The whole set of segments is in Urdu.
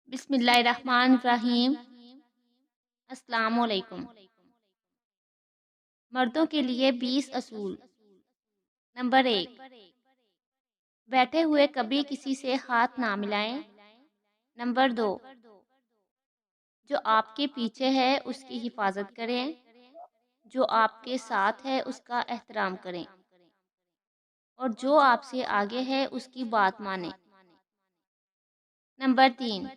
بسم اللہ الرحمن الرحیم۔ السلام علیکم۔ مردوں کے لیے 20 اصول۔ نمبر 1، بیٹھے ہوئے کبھی کسی سے ہاتھ نہ ملائیں۔ نمبر 2، جو آپ کے پیچھے ہے اس کی حفاظت کریں، جو آپ کے ساتھ ہے اس کا احترام کریں، اور جو آپ سے آگے ہے اس کی بات مانیں۔ نمبر 3،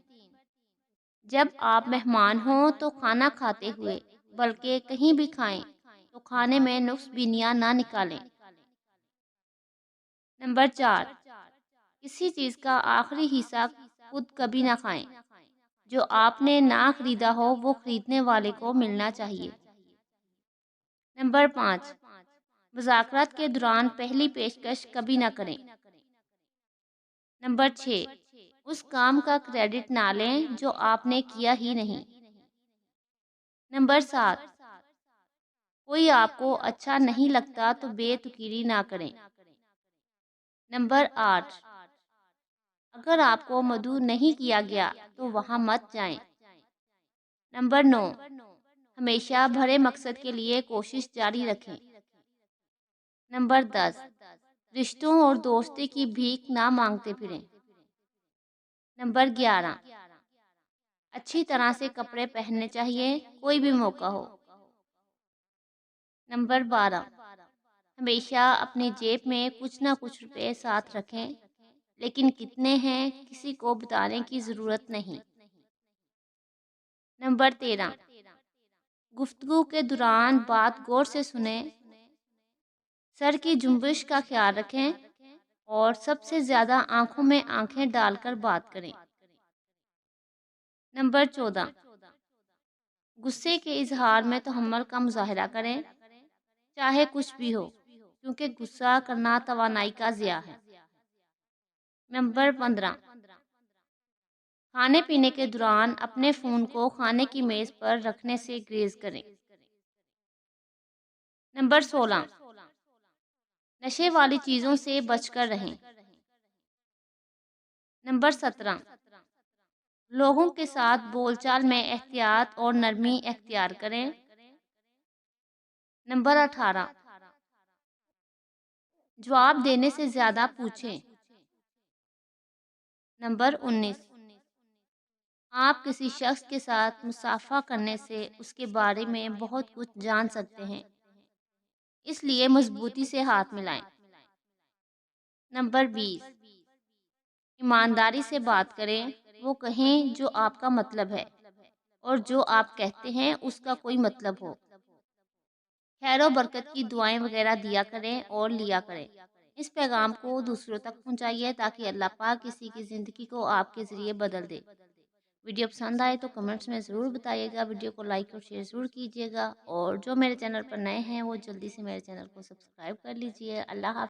جب آپ مہمان ہوں تو کھانا کھاتے ہوئے بلکہ کہیں بھی کھائیں تو کھانے میں نقص بینیاں نہ نکالیں۔ نمبر 4، کسی چیز کا آخری حصہ خود کبھی نہ کھائیں، جو آپ نے نہ خریدا ہو وہ خریدنے والے کو ملنا چاہیے۔ نمبر 5، مذاکرات کے دوران پہلی پیشکش کبھی نہ کریں۔ نمبر 6، اس کام کا کریڈٹ نہ لیں جو آپ نے کیا ہی نہیں۔ نمبر 7، کوئی آپ کو اچھا نہیں لگتا تو بے تکیری نہ کریں۔ نمبر 8، اگر آپ کو مدعو نہیں کیا گیا تو وہاں مت جائیں۔ نمبر 9، ہمیشہ بڑے مقصد کے لیے کوشش جاری رکھیں۔ نمبر 10، رشتوں اور دوستی کی بھیک نہ مانگتے پھریں۔ نمبر 11، اچھی طرح سے کپڑے پہننے چاہیے کوئی بھی موقع ہو۔ نمبر 12، ہمیشہ اپنی جیب میں کچھ نہ کچھ روپے ساتھ رکھیں، لیکن کتنے ہیں کسی کو بتانے کی ضرورت نہیں۔ نمبر 13، گفتگو کے دوران بات غور سے سنیں، سر کی جنبش کا خیال رکھیں اور سب سے زیادہ آنکھوں میں آنکھیں ڈال کر بات کریں۔ نمبر 14، غصے کے اظہار میں تحمل کا مظاہرہ کریں، چاہے کچھ بھی ہو، کیونکہ غصہ کرنا توانائی کا ضیاع ہے۔ نمبر 15، کھانے پینے کے دوران اپنے فون کو کھانے کی میز پر رکھنے سے گریز کریں۔ نمبر 16، نشے والی چیزوں سے بچ کر رہیں۔ نمبر 17، لوگوں کے ساتھ بول چال میں احتیاط اور نرمی اختیار کریں۔ نمبر 18، جواب دینے سے زیادہ پوچھیں۔ نمبر 19، آپ کسی شخص کے ساتھ مصافحہ کرنے سے اس کے بارے میں بہت کچھ جان سکتے ہیں، اس لیے مضبوطی سے ہاتھ ملائیں۔ نمبر 20، ایمانداری سے بات کریں، وہ کہیں جو آپ کا مطلب ہے اور جو آپ کہتے ہیں اس کا کوئی مطلب ہو۔ خیر و برکت کی دعائیں وغیرہ دیا کریں اور لیا کریں۔ اس پیغام کو دوسروں تک پہنچائیے تاکہ اللہ پاک کسی کی زندگی کو آپ کے ذریعے بدل دے۔ ویڈیو پسند آئے تو کمنٹس میں ضرور بتائیے گا، ویڈیو کو لائک اور شیئر ضرور کیجیے گا، اور جو میرے چینل پر نئے ہیں وہ جلدی سے میرے چینل کو سبسکرائب کر لیجیے۔ اللہ حافظ۔